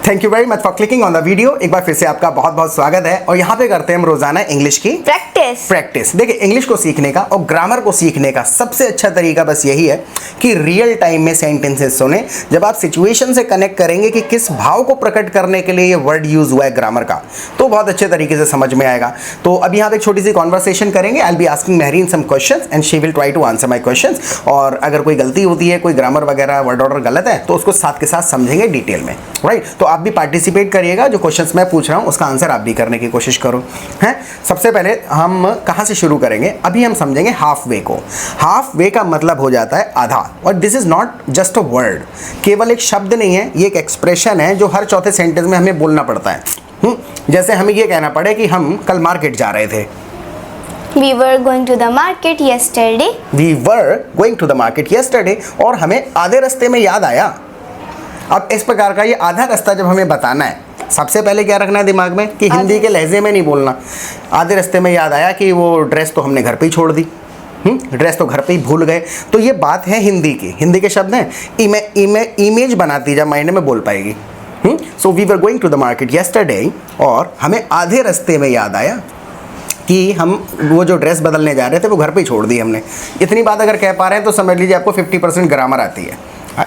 Thank you very much for clicking on the video. एक बार फिर से आपका बहुत बहुत स्वागत है और यहाँ पे करते हैं हम रोजाना इंग्लिश की प्रैक्टिस। देखिए, इंग्लिश को सीखने का और ग्रामर को सीखने का सबसे अच्छा तरीका बस यही है कि रियल टाइम में सेंटेंसेस सुने। जब आप सिचुएशन से कनेक्ट करेंगे कि किस भाव को प्रकट करने के लिए ये वर्ड यूज हुआ है ग्रामर का, तो बहुत अच्छे तरीके से समझ में आएगा। तो अभी यहाँ पे एक छोटी सी कॉन्वर्सेशन करेंगे। I will be asking Mehreen some questions and she will try to answer my questions. और अगर कोई गलती होती है, कोई ग्रामर वगैरह वर्ड ऑर्डर गलत है, तो उसको साथ के साथ समझेंगे डिटेल में, राइट। तो आप भी पार्टिसिपेट करिएगा। जो क्वेश्चंस मैं पूछ रहा हूँ उसका आंसर आप भी करने की कोशिश करो, हैं। सबसे पहले हम कहाँ से शुरू करेंगे? अभी हम समझेंगे हाफ वे को। हाफ वे का मतलब हो जाता है आधा। और this is not just a word, केवल एक शब्द नहीं है, ये एक एक्सप्रेशन है जो हर चौथे सेंटेंस में हमें बोलना पड़ता है। जैसे हमें ये कहना पड़े कि हम कल मार्केट जा रहे थे। We were going to the market yesterday. We were going to the market yesterday। और हमें आधे रास्ते में याद आया। अब इस प्रकार का ये आधा रास्ता जब हमें बताना है, सबसे पहले क्या रखना है दिमाग में कि हिंदी के लहजे में नहीं बोलना। आधे रास्ते में याद आया कि वो ड्रेस तो हमने घर पे ही छोड़ दी, ड्रेस तो घर पे ही भूल गए। तो ये बात है हिंदी की। हिंदी के शब्द हैं, इमेज बनाती जब माइंड में बोल पाएगी। So we were going to the market yesterday, और हमें आधे रास्ते में याद आया कि हम वो जो ड्रेस बदलने जा रहे थे वो घर पे ही छोड़ दी हमने। इतनी बात अगर कह पा रहे हैं तो समझ लीजिए आपको 50% ग्रामर आती है।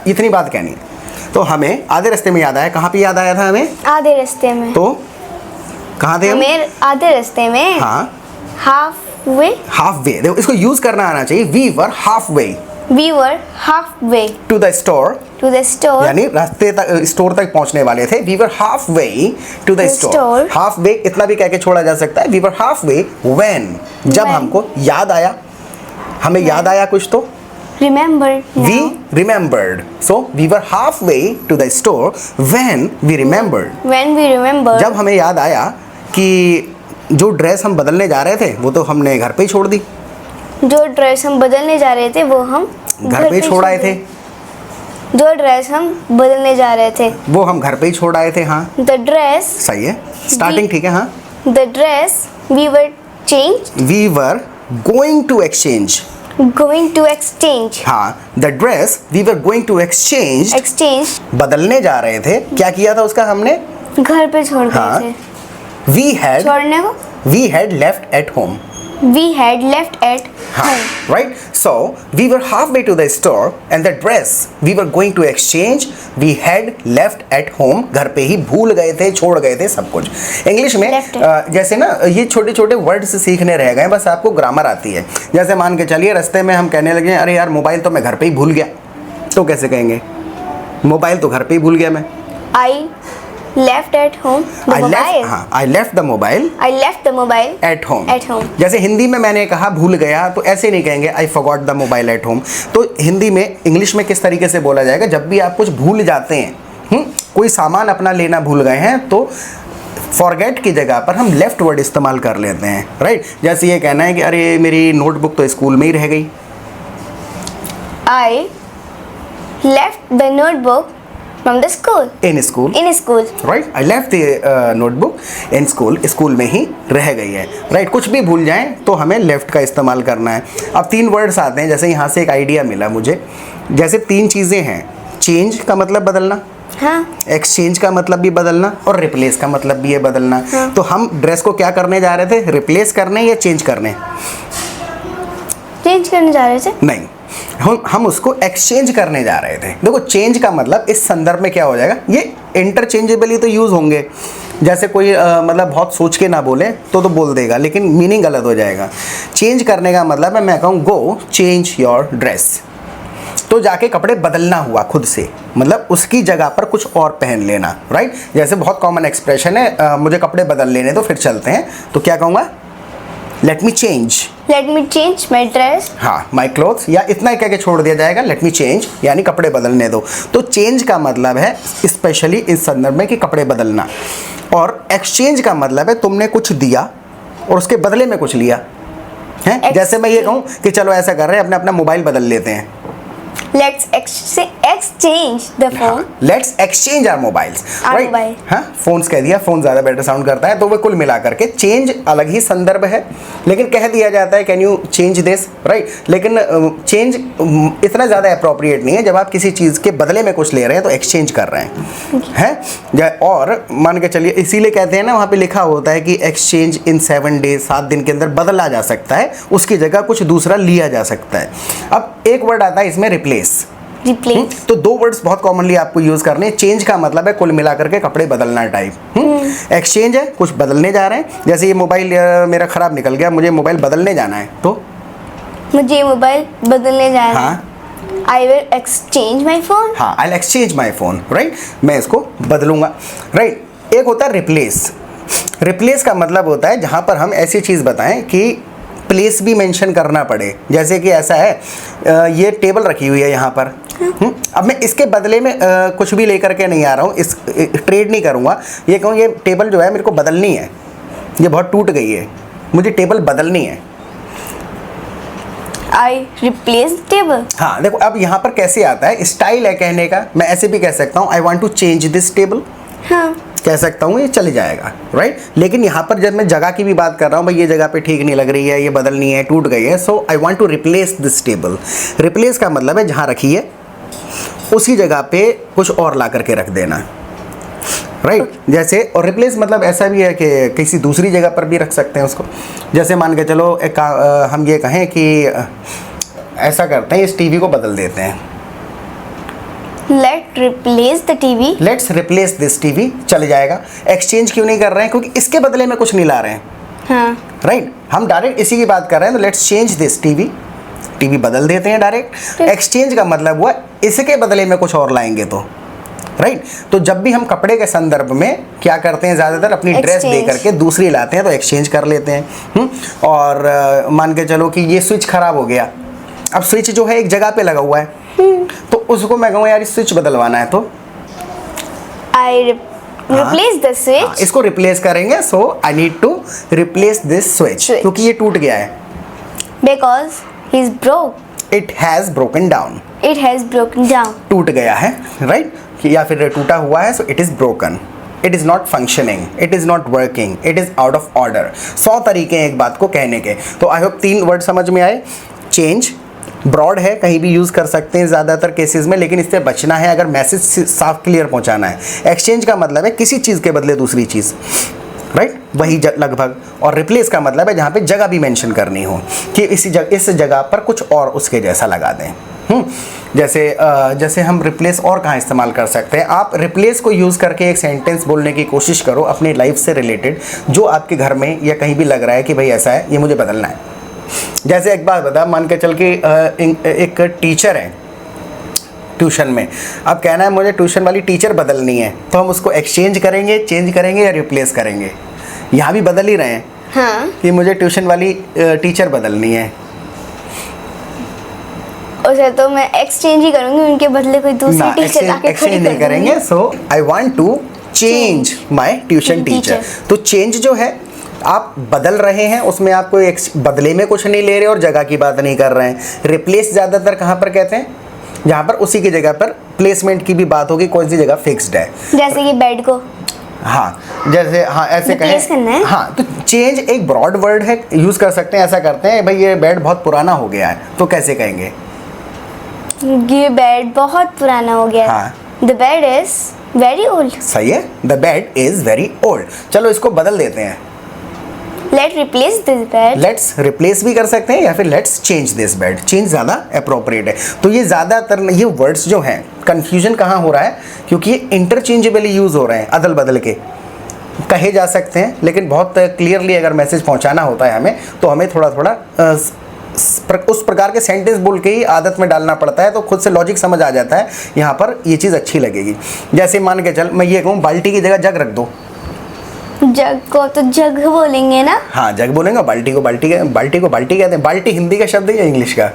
इतनी बात कहनी है। तो हमें आधे रास्ते में याद आया। कहाँ पे याद आया था हमें? आधे रास्ते में। तो कहाँ थे हम? आधे रास्ते में। हाँ, हाफ वे। हाफ वे, देखो इसको यूज करना आना चाहिए। We were half way. We were halfway to the store. to the store। यानी रास्ते तक, स्टोर तक पहुंचने वाले थे। We were half way to the store. Half way इतना भी कह के छोड़ा जा सकता है। We were half way when, जब हमको याद आया, हमें याद आया कुछ तो। Remembered now। We remembered। So we were halfway to the store when we remembered। When we remembered। जब हमें याद आया कि जो ड्रेस हम बदलने जा रहे थे वो तो हमने घर पे ही छोड़ दी। जो ड्रेस हम बदलने जा रहे थे वो हम घर पे ही छोड़ आए थे। जो ड्रेस हम बदलने जा रहे थे वो हम घर पे ही छोड़ आए थे। हाँ, The dress। सही है, स्टार्टिंग ठीक है। हाँ, The dress we were changed। we were going to exchange। Going to exchange। हाँ, the dress we were going to exchange। Exchange। बदलने जा रहे थे। क्या किया था उसका हमने? घर पे छोड़ हाँ। गए थे। छोड़ने को we had left at home। We had left at home। Right? So we were halfway to the store and the dress we were going to exchange we had left at home। घर पे ही भूल गए थे, छोड़ गए थे सब कुछ। इंग्लिश में जैसे ना ये छोटे छोटे वर्ड्स सीखने रह गए, बस आपको ग्रामर आती है। जैसे मान के चलिए रास्ते में हम कहने लगे अरे यार मोबाइल तो मैं घर पे ही भूल गया, तो कैसे कहेंगे? मोबाइल तो घर पे ही भूल गया मैं। I left at home the mobile। हाँ, I left the mobile। I left the mobile at home। at home। जैसे हिंदी में मैंने कहा भूल गया, तो ऐसे नहीं कहेंगे I forgot the mobile at home। तो हिंदी में इंग्लिश में किस तरीके से बोला जाएगा? जब भी आप कुछ भूल जाते हैं, कोई सामान अपना लेना भूल गए हैं, तो फॉरगेट की जगह पर हम लेफ्ट वर्ड इस्तेमाल कर लेते हैं, राइट। जैसे ये कहना है कि अरे मेरी नोटबुक तो स्कूल में ही रह गई। I left the notebook from the school। In school। In school। Right, I left the notebook in school। School में ही रह गई है, राइट। कुछ भी भूल जाएं तो हमें लेफ्ट का इस्तेमाल करना है। अब 3 वर्ड्स आते हैं। जैसे यहाँ से एक आइडिया मिला मुझे। जैसे 3 चीज़ें हैं। चेंज का मतलब बदलना, हाँ। एक्सचेंज का मतलब भी बदलना, और रिप्लेस का मतलब भी है बदलना। हाँ। तो हम ड्रेस को क्या करने जा रहे थे? रिप्लेस करने या चेंज करने? चेंज करने जा रहे थे। नहीं, हम उसको एक्सचेंज करने जा रहे थे। देखो, चेंज का मतलब इस संदर्भ में क्या हो जाएगा, ये इंटरचेंजेबली तो यूज होंगे। जैसे कोई मतलब बहुत सोच के ना बोले तो बोल देगा, लेकिन मीनिंग गलत हो जाएगा। चेंज करने का मतलब है मैं कहूँ गो चेंज योर ड्रेस, तो जाके कपड़े बदलना हुआ खुद से, मतलब उसकी जगह पर कुछ और पहन लेना, राइट। जैसे बहुत कॉमन एक्सप्रेशन है, मुझे कपड़े बदल लेने दो फिर चलते हैं, तो क्या कहूँगा? Let me change. Let me change my dress। हाँ, माई क्लोथ्स, या इतना ही कह के छोड़ दिया जाएगा, लेट मी चेंज, यानी कपड़े बदलने दो। तो चेंज का मतलब है स्पेशली इस संदर्भ में कि कपड़े बदलना, और एक्सचेंज का मतलब है तुमने कुछ दिया और उसके बदले में कुछ लिया है। जैसे मैं ये कहूँ कि चलो ऐसा कर रहे हैं, अपना मोबाइल बदल लेते हैं, Let's exchange the phone. Let's exchange our mobiles, Our mobile. हाँ, फोन्स कह दिया, फोन ज़्यादा बेटर साउंड करता है, तो वो कुल मिला करके चेंज अलग ही संदर्भ है, लेकिन कह दिया जाता है can you change this, right. लेकिन चेंज इतना ज़्यादा अप्रोप्रिएट नहीं है। जब आप किसी चीज़ के बदले में कुछ ले रहे हैं तो एक्सचेंज कर रहे हैं। और मान के चलिए, इसीलिए कहते हैं ना, वहाँ पे लिखा होता है कि एक्सचेंज इन 7 डेज, 7 दिन के अंदर बदला जा सकता है, उसकी जगह कुछ दूसरा लिया जा सकता है। अब एक वर्ड आता है इसमें, रिप्लेस। तो 2 वर्ड्स बहुत कॉमनली आपको यूज करने हैं। चेंज का मतलब है कुल मिलाकर के कपड़े बदलना टाइप। एक्सचेंज है कुछ बदलने जा रहे हैं। जैसे ये मोबाइल मेरा खराब निकल गया, मुझे मोबाइल बदलने जाना है, तो मुझे मोबाइल बदलने जाना है। I will exchange my phone. हाँ, I'll exchange my phone, right. मैं इसको बदलूंगा, राइट। एक होता है रिप्लेस। रिप्लेस का मतलब होता है जहाँ पर हम ऐसी चीज़ बताएं कि प्लेस भी मेंशन करना पड़े। जैसे कि ऐसा है, ये टेबल रखी हुई है यहाँ पर, अब मैं इसके बदले में कुछ भी लेकर के नहीं आ रहा हूँ, इस ट्रेड नहीं करूँगा। ये कहूँ ये टेबल जो है मेरे को बदलनी है, ये बहुत टूट गई है, मुझे टेबल बदलनी है। I replace the table. हाँ देखो, अब यहाँ पर कैसे आता है, स्टाइल है कहने का। मैं ऐसे भी कह सकता हूँ, I want to change this table, हाँ, कह सकता हूँ, ये चल जाएगा, राइट। लेकिन यहाँ पर जब मैं जगह की भी बात कर रहा हूँ, भाई ये जगह पे ठीक नहीं लग रही है, ये बदलनी है, टूट गई है, so I want to replace this table. Replace का मतलब है जहाँ रखी है उसी जगह पे कुछ और ला करके रख देना, राइट। जैसे, और रिप्लेस मतलब ऐसा भी है कि किसी दूसरी जगह पर भी रख सकते हैं उसको। जैसे मान के चलो हम ये कहें कि ऐसा करते हैं, इस टीवी को बदल देते हैं। Let's replace the TV. Let's replace this TV, चल जाएगा। एक्सचेंज क्यों नहीं कर रहे हैं? क्योंकि इसके बदले में कुछ नहीं ला रहे हैं, हाँ, राइट। हम डायरेक्ट इसी की बात कर रहे हैं, तो let's change this TV, TV बदल देते हैं डायरेक्ट। एक्सचेंज का मतलब हुआ इसके बदले में कुछ और लाएंगे, तो राइट। तो जब भी हम कपड़े के संदर्भ में क्या करते हैं, ज़्यादातर अपनी ड्रेस दे करके दूसरी लाते हैं, तो एक्सचेंज कर लेते हैं। और मान के चलो कि ये स्विच खराब हो गया, अब स्विच जो है एक जगह पे लगा हुआ है, तो उसको मैं कहूँ यार इस स्विच बदलवाना है, तो I replace the switch. इसको रिप्लेस करेंगे। So I need to replace this switch, क्योंकि ये टूट गया है, Because he's broke. It has broken down, It has broken down. टूट गया है, राइट। या फिर टूटा हुआ है, so it is broken, it is not functioning, it is not working, it is out of order. 100 तरीके हैं एक बात को कहने के। तो आई होप 3 वर्ड समझ में आए। चेंज ब्रॉड है, कहीं भी यूज़ कर सकते हैं ज़्यादातर केसेस में, लेकिन इससे बचना है अगर मैसेज साफ क्लियर पहुंचाना है। एक्सचेंज का मतलब है किसी चीज़ के बदले दूसरी चीज़, राइट, वही लगभग। और रिप्लेस का मतलब है जहाँ पे जगह भी मेंशन करनी हो कि इस जगह पर कुछ और उसके जैसा लगा दें। जैसे हम रिप्लेस और कहाँ इस्तेमाल कर सकते हैं। आप रिप्लेस को यूज़ करके एक सेंटेंस बोलने की कोशिश करो अपनी लाइफ से रिलेटेड, जो आपके घर में या कहीं भी लग रहा है कि भाई ऐसा है, ये मुझे बदलना है। जैसे एक बात बता, मान के चल के एक टीचर है ट्यूशन में, अब कहना है मुझे ट्यूशन वाली टीचर बदलनी है, तो हम उसको एक्सचेंज करेंगे, चेंज करेंगे या रिप्लेस करेंगे? यहाँ भी बदल ही रहे हैं, हाँ, कि मुझे ट्यूशन वाली टीचर बदलनी है, उसे तो मैं एक्सचेंज ही करूंगी, उनके बदले कोई दूसरी टीचर लाके खड़ी एक्सचेंज नहीं कर दूंगी। करेंगे। So I want to change my tuition teacher. तो चेंज जो है आप बदल रहे हैं, उसमें आप कोई बदले में कुछ नहीं ले रहे और जगह की बात नहीं कर रहे हैं। रिप्लेस ज़्यादातर कहाँ पर कहते हैं, जहाँ पर उसी की जगह पर प्लेसमेंट की भी बात होगी, कौन सी जगह फिक्स्ड है। जैसे कि बेड को, हाँ, जैसे हाँ ऐसे Replace करना है। कहें, हाँ, तो चेंज एक ब्रॉड वर्ड है, यूज़ कर सकते हैं। ऐसा करते हैं, भाई ये बेड बहुत पुराना हो गया है, तो कैसे कहेंगे? ये बेड बहुत पुराना हो गया है। हाँ। The bed is very old. सही है, the bed is very old. चलो इसको बदल देते हैं, Let's replace this bed. Let's replace भी कर सकते हैं या फिर let's change this bed. Change ज़्यादा अप्रोप्रिएट है। तो ये ज़्यादातर ये वर्ड्स जो हैं, कन्फ्यूजन कहाँ हो रहा है, क्योंकि ये इंटरचेंजेबली यूज़ हो रहे हैं, अदल बदल के कहे जा सकते हैं, लेकिन बहुत क्लियरली अगर मैसेज पहुँचाना होता है हमें, तो हमें थोड़ा थोड़ा उस प्रकार के सेंटेंस बोल के ही आदत में डालना पड़ता है, तो खुद से लॉजिक समझ आ जाता है, यहाँ पर ये चीज़ अच्छी लगेगी। जैसे मान के चल मैं ये कहूँ बाल्टी की जगह जग रख दो, जग को तो जग बोलेंगे ना? हाँ जग बोलेंगे, बाल्टी को बाल्टी कहते हैं। बाल्टी हिंदी का शब्द है या इंग्लिश का?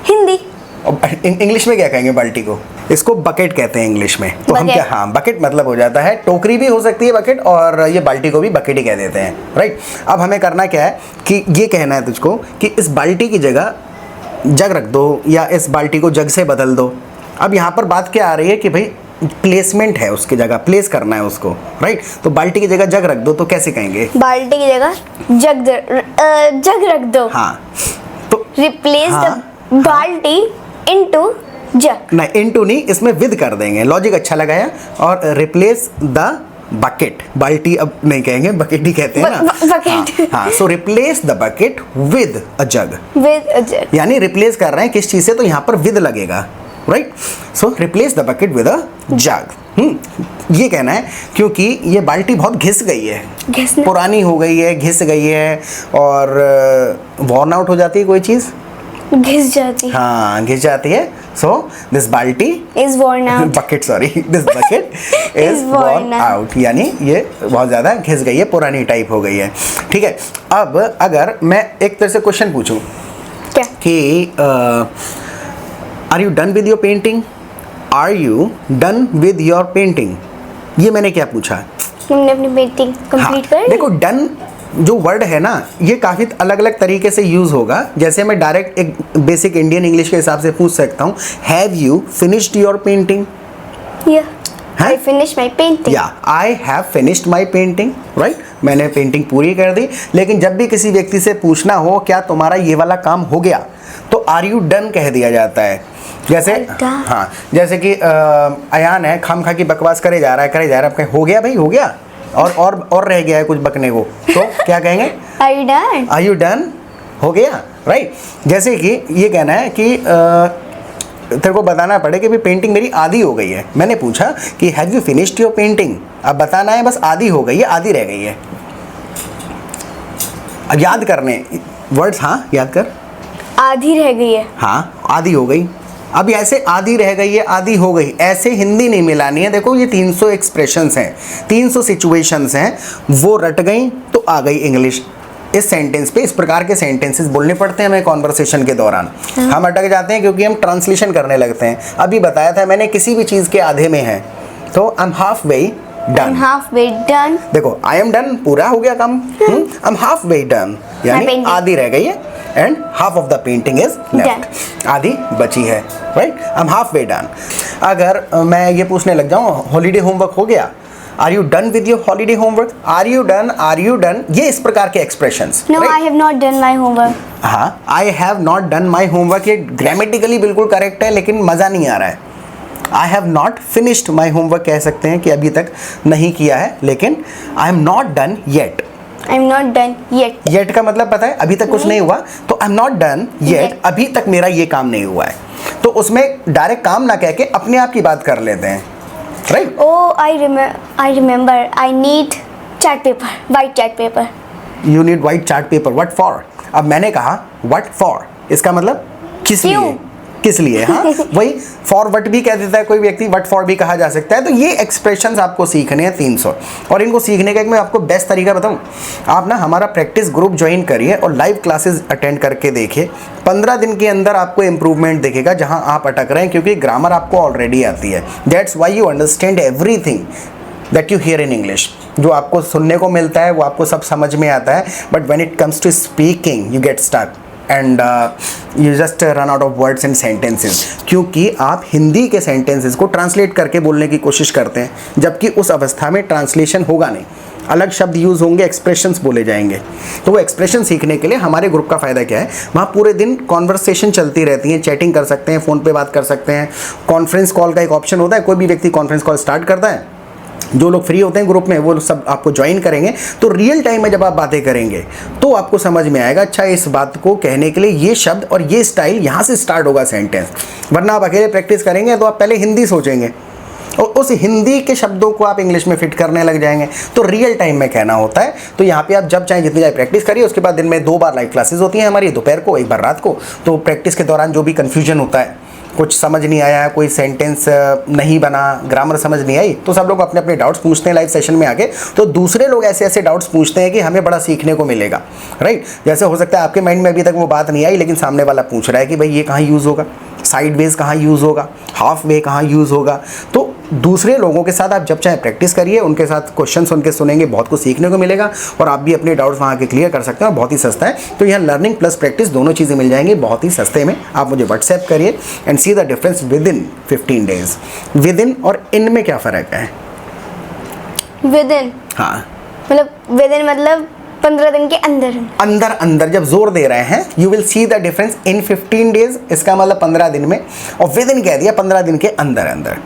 हिंदी। और इंग्लिश में क्या कहेंगे बाल्टी को? इसको बकेट कहते हैं इंग्लिश में। तो हम क्या, हाँ बकेट मतलब हो जाता है, टोकरी भी हो सकती है बकेट, और ये बाल्टी को भी बकेट ही कह देते हैं, राइट। अब हमें करना क्या है कि ये कहना है तुझको कि इस बाल्टी की जगह जग रख दो या इस बाल्टी को जग से बदल दो। अब यहाँ पर बात क्या आ रही है कि भाई प्लेसमेंट है, उसकी जगह प्लेस करना है उसको, राइट। तो बाल्टी की जगह जग रख दो, तो कैसे कहेंगे? बाल्टी की जगह जग रख दो। हाँ, तो रिप्लेस हाँ, द बाल्टी इनटू जग। नहीं, इनटू नहीं, इसमें विद कर देंगे। लॉजिक अच्छा लगाया। और रिप्लेस द बकेट, बाल्टी अब नहीं कहेंगे, बकेट ही कहते हैं ना। बकेट। हाँ, so replace the bucket with a jug, with a jug, यानी रिप्लेस कर रहे हैं किस चीज से, तो यहाँ पर विद लगेगा, right. So replace the bucket with a jug. ये कहना है क्योंकि ये बाल्टी बहुत घिस गई है, पुरानी हो गई है, घिस गई है, और वॉर्न आउट हो जाती है कोई चीज, घिस जाती है। हाँ, घिस जाती है। सो दिस बाल्टी is worn out, bucket, sorry, this bucket is worn out, यानी ये बहुत ज़्यादा घिस गई है, पुरानी टाइप हो गई है। ठीक है, अब अगर मैं एक तरह से क्वेश्चन पूछूं क्या कि are you done with your painting, are you done with your painting, ये मैंने क्या पूछा? तुमने अपनी पेंटिंग कंप्लीट कर ली? देखो, डन जो वर्ड है ना, ये काफ़ी अलग अलग तरीके से यूज़ होगा। जैसे मैं डायरेक्ट एक बेसिक इंडियन इंग्लिश के हिसाब से पूछ सकता हूँ, have you finished your painting? I finish my painting. या I have finished my painting, right. मैंने पेंटिंग पूरी कर दी। लेकिन जब भी किसी व्यक्ति से पूछना हो क्या तुम्हारा ये वाला काम हो गया, तो आर यू डन कह दिया जाता है। जैसे हाँ, जैसे कि अयान है, खाम खा की बकवास करे जा रहा है, कहे हो गया भाई, हो गया, और रह गया है कुछ बकने को, तो क्या कहेंगे? Are you done? Are you done? हो गया, राइट। जैसे कि ये कहना है कि तेरे को बताना पड़े कि भाई पेंटिंग मेरी आधी हो गई है। मैंने पूछा कि have you finished your painting, अब बताना है बस आधी हो गई है, आधी रह गई है। अब याद करने वर्ड्स, हाँ याद कर। आधी रह गई है, हाँ, आधी हो गई। अब ऐसे आधी रह गई है, आधी हो गई, ऐसे हिंदी नहीं मिलानी है। देखो, ये 300 एक्सप्रेशंस हैं, 300 सिचुएशंस हैं, वो रट गई तो आ गई इंग्लिश। इस सेंटेंस पे इस प्रकार के सेंटेंसेस बोलने पड़ते हैं हमें कॉन्वर्सेशन के दौरान। हम अटक जाते हैं क्योंकि हम ट्रांसलेशन करने लगते हैं। अभी बताया था मैंने, किसी भी चीज़ के आधे में है तो I am half way done. Half way done. देखो, आई एम डन, पूरा हो गया काम, I am half way done, यानी आधी रह गई है, and half of the painting is left, आधी बची है, right. I am half way done. अगर मैं ये पूछने लग जाऊँ हॉलीडे होमवर्क हो गया, are you done with your holiday homework, are you done, ये इस प्रकार के expressions. No, I have not done my homework. हाँ, I have not done my homework, ये ग्रामेटिकली बिल्कुल करेक्ट है, लेकिन मज़ा नहीं आ रहा है। I have not finished my homework कह सकते हैं कि अभी तक नहीं किया है, लेकिन I am not done yet. I am not done yet. Yet का मतलब पता है? अभी तक कुछ नहीं हुआ, तो I am not done yet, अभी तक मेरा ये काम नहीं हुआ है। तो उसमें डायरेक्ट काम ना कह के अपने आप की बात कर लेते हैं, right. Oh, I remember. I need chart paper, white chart paper. You need white chart paper. What for? अब मैंने कहा what for, इसका मतलब किस लिए, किस लिए। हाँ, वही for what भी कह देता है कोई व्यक्ति, what for भी कहा जा सकता है। तो ये एक्सप्रेशंस आपको सीखने हैं 300, और इनको सीखने का एक मैं आपको बेस्ट तरीका बताऊँ, आप ना हमारा प्रैक्टिस ग्रुप ज्वाइन करिए और लाइव क्लासेस अटेंड करके देखिए। 15 दिन के अंदर आपको इंप्रूवमेंट दिखेगा जहाँ आप अटक रहे हैं, क्योंकि ग्रामर आपको ऑलरेडी आती है। That's why you understand everything that you here in English. जो आपको सुनने को मिलता है वो आपको सब समझ में आता है, but when it comes to speaking you get stuck and you just run out of words and sentences, क्योंकि आप हिंदी के सेंटेंसेस को ट्रांसलेट करके बोलने की कोशिश करते हैं, जबकि उस अवस्था में ट्रांसलेशन होगा नहीं, अलग शब्द यूज़ होंगे, एक्सप्रेशंस बोले जाएंगे। तो वो एक्सप्रेशन सीखने के लिए हमारे ग्रुप का फ़ायदा क्या है, वहाँ पूरे दिन कॉन्वर्सेशन चलती रहती है, चैटिंग कर सकते हैं, फ़ोन पे बात कर सकते हैं, कॉन्फ्रेंस कॉल का एक ऑप्शन होता है, कोई भी व्यक्ति कॉन्फ्रेंस कॉल स्टार्ट करता है, जो लोग फ्री होते हैं ग्रुप में वो सब आपको ज्वाइन करेंगे। तो रियल टाइम में जब आप बातें करेंगे तो आपको समझ में आएगा, अच्छा इस बात को कहने के लिए ये शब्द और ये स्टाइल यहाँ से स्टार्ट होगा सेंटेंस। वरना आप अकेले प्रैक्टिस करेंगे तो आप पहले हिंदी सोचेंगे और उस हिंदी के शब्दों को आप इंग्लिश में फिट करने लग जाएंगे। तो रियल टाइम में कहना होता है। तो यहाँ पे आप जब चाहे जितनी चाहे प्रैक्टिस करिए। उसके बाद दिन में 2 बार लाइव क्लासेस होती हैं हमारी, दोपहर को, एक बार रात को। तो प्रैक्टिस के दौरान जो भी कन्फ्यूजन होता है, कुछ समझ नहीं आया, कोई सेंटेंस नहीं बना, ग्रामर समझ नहीं आई, तो सब लोग अपने अपने डाउट्स पूछते हैं लाइव सेशन में आके। तो दूसरे लोग ऐसे ऐसे डाउट्स पूछते हैं कि हमें बड़ा सीखने को मिलेगा, राइट। जैसे हो सकता है आपके माइंड में अभी तक वो बात नहीं आई, लेकिन सामने वाला पूछ रहा है कि भाई ये कहाँ यूज़ होगा, साइड वेज कहाँ यूज़ होगा, हाफ वे कहाँ यूज़ होगा। तो दूसरे लोगों के साथ आप जब चाहे प्रैक्टिस करिए, उनके साथ क्वेश्चन सुन के सुनेंगे, बहुत कुछ सीखने को मिलेगा और आप भी अपने डाउट्स वहाँ के क्लियर कर सकते हैं और बहुत ही सस्ता है। तो यहाँ लर्निंग प्लस प्रैक्टिस दोनों चीज़ें मिल जाएंगी बहुत ही सस्ते में। आप मुझे व्हाट्सएप करिए and see the difference with in 15 days. With in और इन में क्या फ़र्क है? विद इन, हाँ, मतलब विद इन मतलब 15 दिन के अंदर अंदर अंदर जब जोर दे रहे हैं, you will see the difference in 15 days, इसका मतलब 15 दिन में, और विद इन कह दिया 15 दिन के अंदर अंदर।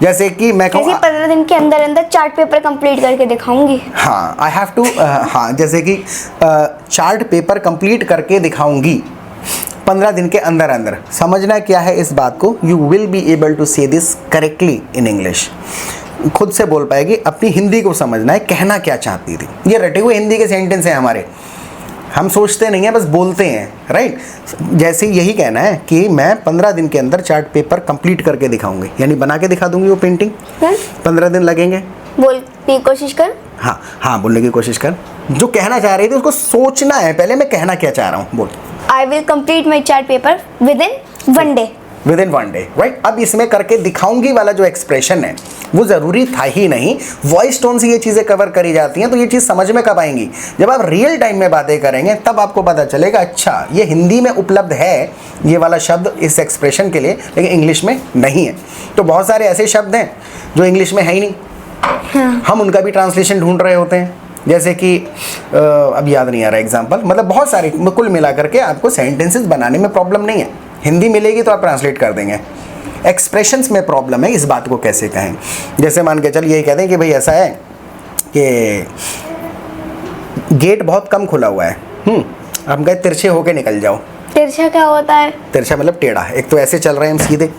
जैसे कि मैं कहूँ 15 दिन के अंदर अंदर चार्ट पेपर कंप्लीट करके दिखाऊंगी। हाँ, आई हैव टू, हाँ, जैसे कि चार्ट पेपर कंप्लीट करके दिखाऊंगी 15 दिन के अंदर अंदर। समझना क्या है इस बात को, you will be able to say this correctly in English. खुद से बोल पाएगी, अपनी हिंदी को समझना है कहना क्या चाहती थी। ये रटे हुए हिंदी के सेंटेंस हैं हमारे, हम सोचते नहीं हैं, बस बोलते हैं, राइट। जैसे यही कहना है कि मैं 15 दिन के अंदर चार्ट पेपर कंप्लीट करके दिखाऊंगी, यानी बना के दिखा दूंगी वो पेंटिंग। 15 दिन लगेंगे। बोलने की कोशिश कर। हाँ हाँ, बोलने की कोशिश कर। जो कहना चाह रही थी उसको सोचना है पहले, मैं कहना क्या चाह रहा हूँ, बोल। I will complete my chart paper with in 1 day. With in 1 day, right. अब इसमें करके दिखाऊंगी वाला जो एक्सप्रेशन है वो ज़रूरी था ही नहीं। वॉइस टोन से ये चीज़ें कवर करी जाती हैं, तो ये चीज़ समझ में कब आएंगी? जब आप रियल टाइम में बातें करेंगे तब आपको पता चलेगा, अच्छा ये हिंदी में उपलब्ध है ये वाला शब्द इस एक्सप्रेशन के लिए, लेकिन इंग्लिश में नहीं है। तो बहुत सारे ऐसे शब्द हैं जो इंग्लिश में है ही नहीं। हाँ। हम उनका भी ट्रांसलेशन ढूंढ रहे होते हैं, जैसे कि अब याद नहीं आ रहा एग्जाम्पल, मतलब बहुत सारे, कुल मिला करके आपको सेंटेंसेस बनाने में प्रॉब्लम नहीं है। हिंदी मिलेगी तो आप ट्रांसलेट कर देंगे। एक्सप्रेशंस में प्रॉब्लम है, इस बात को कैसे कहें? जैसे मान के चल यही कहते हैं कि भाई ऐसा है कि गेट बहुत कम खुला हुआ है, हम कहे तिरछे होके निकल जाओ। तिरछा क्या होता है? तिरछा मतलब टेढ़ा। एक तो ऐसे चल रहे हैं हम सीधे,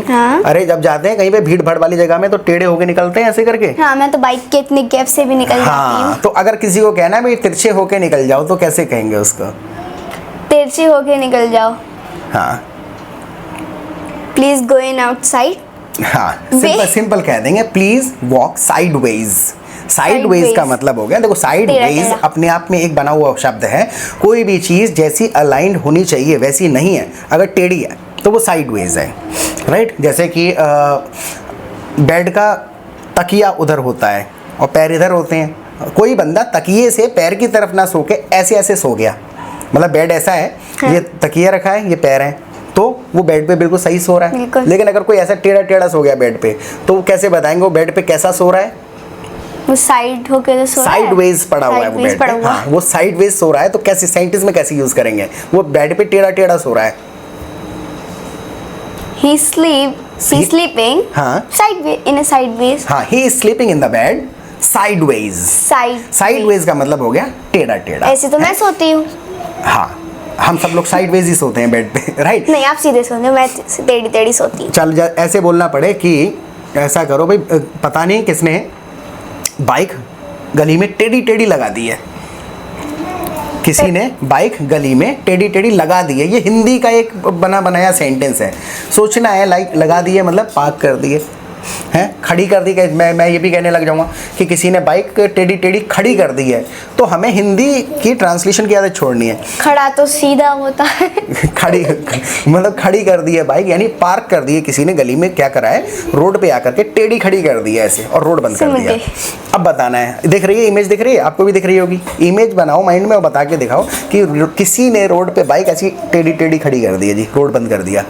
हाँ? अरे जब जाते हैं कहीं पे भीड़ भाड़ वाली जगह में तो टेढ़े होके निकलते हैं ऐसे करके। हाँ, मैं तो बाइक के इतने गैप से भी निकल जाती हूँ। तो अगर किसी को कहना है भाई तिरछे होके निकल जाओ, तो कैसे कहेंगे उसको? तिरछे होके निकल जाओ। हाँ, प्लीज गो इन आउटसाइड। हाँ, सिंपल कह देंगे, प्लीज वॉक साइडवेज। साइडवेज का मतलब हो गया, देखो साइडवेज अपने आप में एक बना हुआ शब्द है। कोई भी चीज़ जैसी अलाइंड होनी चाहिए वैसी नहीं है, अगर टेढ़ी है तो वो साइडवेज है, राइट। जैसे कि बेड का तकिया उधर होता है और पैर इधर होते हैं। कोई बंदा तकिए से पैर की तरफ ना सो के ऐसे ऐसे सो गया, मतलब बेड ऐसा है, हाँ। ये तकिया रखा है, ये पैर है, तो वो बेड पे बिल्कुल सही सो रहा है। लेकिन अगर कोई ऐसा टेढ़ा टेढ़ा सो गया बेड पे, तो वो कैसे बताएंगे वो बेड पे कैसा सो रहा है? वो साइड होके सो रहा है, साइडवेज पड़ा हुआ है वो बेड पे। हाँ, वो साइडवेज सो रहा है, तो कैसे साइंटिस्ट में कैसे यूज करेंगे? वो बेड पे टेढ़ा टेढ़ा सो रहा है। He's sleeping. हाँ, in a sideways. हाँ, he is sleeping in the bed sideways. Sideways का मतलब हो गया टेढ़ा टेढ़ा। ऐसे तो मैं सोती हूँ। हाँ, हम सब लोग साइडवेज ही सोते हैं बेड पे, राइट। नहीं, आप सीधे सोते हो, मैं टेढ़ी टेढ़ी सोती हूँ। चल ऐसे बोलना पड़े कि ऐसा करो भाई, पता नहीं किसने बाइक गली में टेढ़ी टेढ़ी लगा दी है। किसी ने बाइक गली में टेढ़ी टेढ़ी लगा दी है। ये हिंदी का एक बना बनाया सेंटेंस है। सोचना है लाइक लगा दी है मतलब पार्क कर दिए हैं, खड़ी कर दी। मैं ये भी कहने लग जाऊंगा कि किसी ने बाइक टेढ़ी टेढ़ी खड़ी कर दी है, तो हमें हिंदी की ट्रांसलेशन की आदत छोड़नी है। खड़ा तो सीधा होता है। खड़ी मतलब खड़ी कर दी है बाइक, यानी पार्क कर दी है किसी ने गली में। क्या करा है, रोड पे आकर के टेढ़ी खड़ी कर दी है ऐसे और रोड बंद कर दिया। अब बताना है, दिख रही है इमेज, दिख रही है आपको भी दिख रही होगी। इमेज बनाओ माइंड में और बता के दिखाओ कि किसी ने रोड पे बाइक ऐसी टेढ़ी टेढ़ी खड़ी कर दी है जी, रोड बंद कर दिया।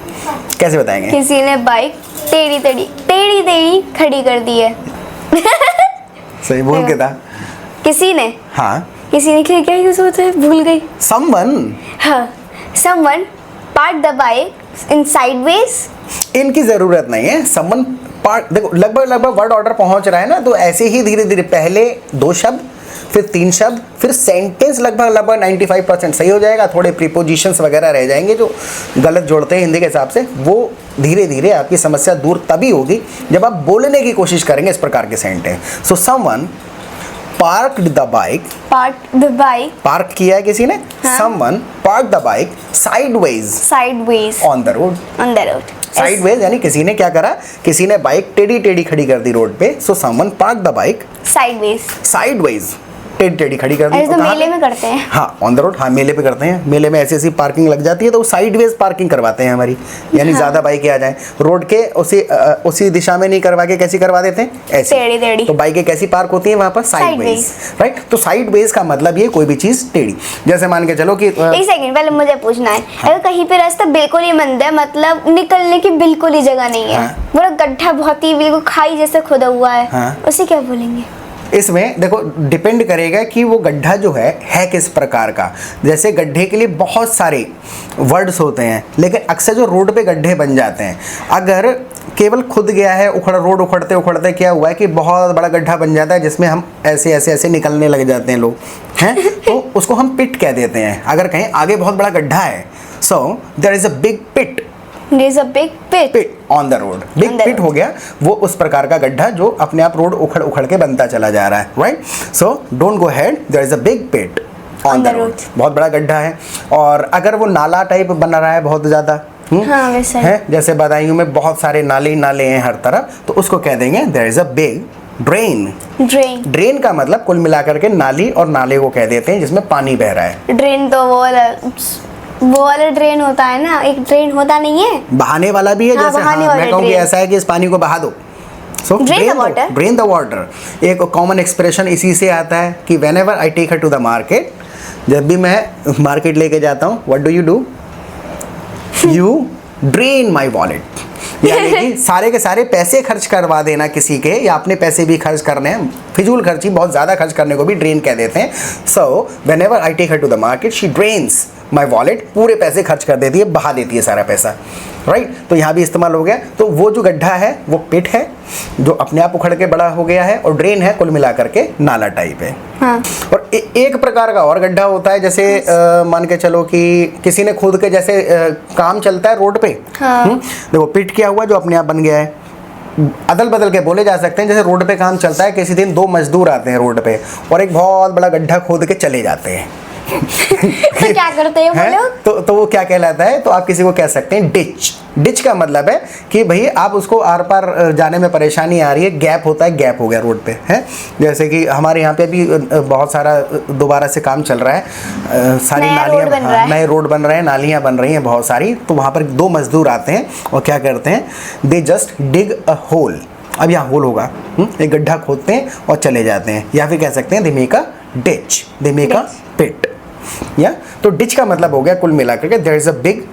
कैसे बताएंगे? किसी ने बाइक टेढ़ी टेढ़ी खड़ी कर दी है। सही बोल के था। किसी ने, हाँ, किसी ने क्या यूज होता है, भूल गई। Someone, हाँ, someone parked the bike in sideways। इनकी जरूरत नहीं है। Someone park, देखो लगभग वर्ड ऑर्डर पहुंच रहा है ना, तो ऐसे ही धीरे धीरे पहले 2 शब्द, फिर 3 शब्द, फिर सेंटेंस लगभग 95% सही हो जाएगा। थोड़े प्रीपोजिशंस वगैरह रह जाएंगे जो गलत जोड़ते हैं हिंदी के हिसाब से, वो धीरे धीरे आपकी समस्या दूर तभी होगी जब आप बोलने की कोशिश करेंगे इस प्रकार के sentence. So someone parked the bike, park किया है किसी ने। Someone parked the bike sideways on the road. Sideways यानी किसी ने क्या करा, किसी ने बाइक टेढ़ी टेढ़ी खड़ी कर दी रोड पे। So someone parked the bike sideways टेढ़ी टेढ़ी खड़ी कर दी। ऐसे तो और कहाँ मेले पे? में करते हैं। हाँ ऑन द रोड, हाँ मेले पे करते हैं। मेले में ऐसी ऐसी पार्किंग लग जाती है तो वो साइड वेज पार्किंग करवाते हैं हमारी, यानी ज़्यादा बाइकें आ जाएं रोड के उसी दिशा में नहीं करवा के कैसी करवा देते हैं, ऐसी टेढ़ी टेढ़ी। तो बाइकें कैसी पार्क होती हैं वहाँ पर, साइड वेज, राइट। तो साइड वेज का मतलब ये कोई भी चीज़ टेढ़ी, जैसे मान के चलो कि एक सेकंड पहले मुझे पूछना है, अगर कहीं पे रास्ता बिल्कुल ही बंद है, मतलब निकलने की बिल्कुल ही जगह नहीं है, पूरा गड्ढा बहुत ही बिल्कुल खाई जैसे खुदा हुआ है, उसे क्या बोलेंगे? इसमें देखो डिपेंड करेगा कि वो गड्ढा जो है किस प्रकार का। जैसे गड्ढे के लिए बहुत सारे वर्ड्स होते हैं, लेकिन अक्सर जो रोड पे गड्ढे बन जाते हैं, अगर केवल खुद गया है रोड उखड़ते उखड़ते क्या हुआ है कि बहुत बड़ा गड्ढा बन जाता है जिसमें हम ऐसे ऐसे ऐसे निकलने लग जाते हैं लोग हैं, तो उसको हम पिट कह देते हैं। अगर कहीं आगे बहुत बड़ा गड्ढा है, so there is a big pit, There is a big pit on the road. Big pit हो गया वो उस प्रकार का गड्ढा जो अपने आप रोड उखड़ उखड़ के बनता चला जा रहा है, right. So don't go head, there is a big pit on the road, बहुत बड़ा गड्ढा है। और अगर वो नाला टाइप बन रहा है बहुत ज़्यादा, हाँ वैसा है, जैसे बदायूं में बहुत सारे नाले नाले हैं हर तरफ, तो उसको कह देंगे there is a big drain. Drain का मतलब कुल मिलाकर के नाली और नाले को कह देते हैं जिसमें पानी बह रहा है। ड्रेन तो वो वाला ड्रेन होता है ना, एक ड्रेन होता नहीं है, बहाने वाला भी है। हाँ, जैसे मैं कहूँ कि ऐसा है कि इस पानी को बहा दो, सो ड्रेन द वाटर। एक कॉमन एक्सप्रेशन इसी से आता है कि whenever I take her to the market, जब भी मैं मार्केट लेके जाता हूँ, what do you drain my wallet, यानी कि सारे के सारे पैसे खर्च करवा देना किसी के, या अपने पैसे भी खर्च करने हैं, फिजूल खर्ची बहुत ज़्यादा खर्च करने को भी ड्रेन कह देते हैं। So whenever I take her to the market she drains my wallet, पूरे पैसे खर्च कर देती है, बहा देती है सारा पैसा, राइट। तो यहाँ भी इस्तेमाल हो गया। तो वो जो गड्ढा है वो पिट है जो अपने आप उखड़ के बड़ा हो गया है, और ड्रेन है कुल मिलाकर के नाला टाइप है। हाँ। और एक प्रकार का और गड्ढा होता है, जैसे मान के चलो कि किसी ने खुद के जैसे काम चलता है रोड पे, देखो पिट किया हुआ जो अपने आप बन गया है। अदल बदल के बोले जा सकते हैं, जैसे रोड पे काम चलता है, किसी दिन 2 मजदूर आते हैं रोड पे और एक बहुत बड़ा गड्ढा खोद के चले जाते हैं तो क्या करते हैं वो लोग? तो वो क्या कहलाता है, तो आप किसी को कह सकते हैं डिच। डिच का मतलब है कि भाई आप उसको आर पार जाने में परेशानी आ रही है, गैप होता है, गैप हो गया रोड पे, है। जैसे कि हमारे यहाँ पे भी बहुत सारा दोबारा से काम चल रहा है, सारी नालियाँ, नए रोड बन रहे हैं, नालियाँ बन रही हैं बहुत सारी। तो वहाँ पर 2 मजदूर आते हैं और क्या करते हैं, they just dig a whole. अब यहाँ होल होगा, एक गड्ढा खोदते हैं और चले जाते हैं, या फिर कह सकते हैं they make a ditch, they make a pit, या। तो डिच का मतलब हो गया कुल मिलाकर के there is a big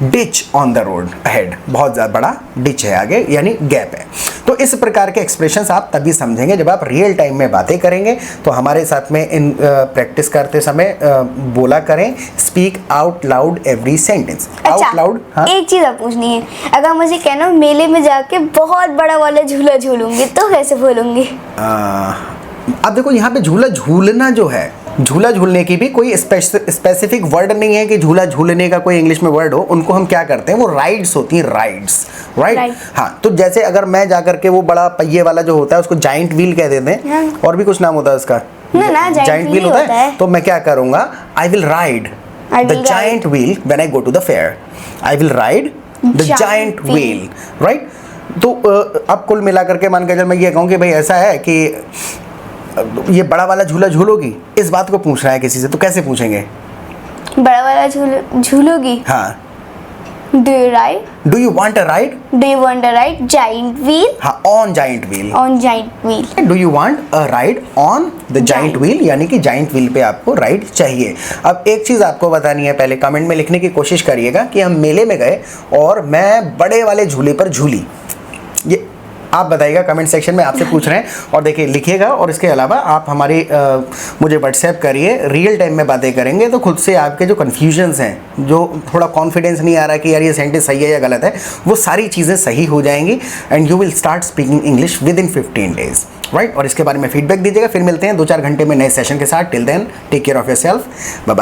ditch on the road ahead, बहुत ज़्यादा बड़ा डिच है आगे, यानी गैप है। तो इस प्रकार के एक्सप्रेशंस आप तभी समझेंगे जब आप रियल टाइम में बातें करेंगे। तो हमारे साथ में इन प्रैक्टिस करते समय बोला करें, speak out loud every sentence, out loud. हाँ? एक चीज़ आप पूछनी है, अगर मुझे कहना मेले में जाके बहुत बड़ा वाला झूला झूलूंगी तो कैसे बोलूंगी? अब देखो यहाँ पे झूला झूलना जो है, झूला झूलने की भी कोई स्पेसिफिक वर्ड नहीं है कि झूला झूलने का कोई इंग्लिश में वर्ड हो। उनको हम क्या करते हैं, वो राइड्स होती हैं, राइड्स, राइट। हाँ, तो जैसे अगर मैं जाकर के वो बड़ा पहिए वाला जो होता है उसको जाइंट व्हील कह देते हैं, और भी कुछ नाम होता है उसका, ना जाइंट व्हील होता है। तो मैं क्या करूँगा, I will ride the giant wheel when I go to the fair, I will ride the giant wheel, right. तो अब कुल मिलाकर के मान के चल मैं ये कहूँ कि भाई ऐसा है कि ये बड़ा वाला झूला झूलोगी, इस बात को पूछ रहा है किसी से, तो कैसे पूछेंगे, बड़ा वाला झूलोगी? हाँ। Do you ride, do you want a ride, do you want a ride giant wheel, हाँ, on giant wheel, on giant wheel. Do you want a ride on the giant wheel, यानी कि जाइंट व्हील पे आपको ride चाहिए। अब एक चीज़ आपको बतानी है, पहले कमेंट में लिखने की कोशिश करिएगा कि हम मेले में गए और मैं बड़े वाले झूले पर झूली, ये आप बताइएगा कमेंट सेक्शन में, आपसे पूछ रहे हैं। और देखिए लिखिएगा, और इसके अलावा आप हमारी मुझे व्हाट्सएप करिए, रियल टाइम में बातें करेंगे तो खुद से आपके जो कन्फ्यूजन्स हैं, जो थोड़ा कॉन्फिडेंस नहीं आ रहा कि यार ये सेंटेंस सही है या गलत है, वो सारी चीज़ें सही हो जाएंगी and you will start speaking English with in 15 days, right. और इसके बारे में फीडबैक दीजिएगा। फिर मिलते हैं 2-4 घंटे में नए सेशन के साथ। Till then take care of yourself, bye bye.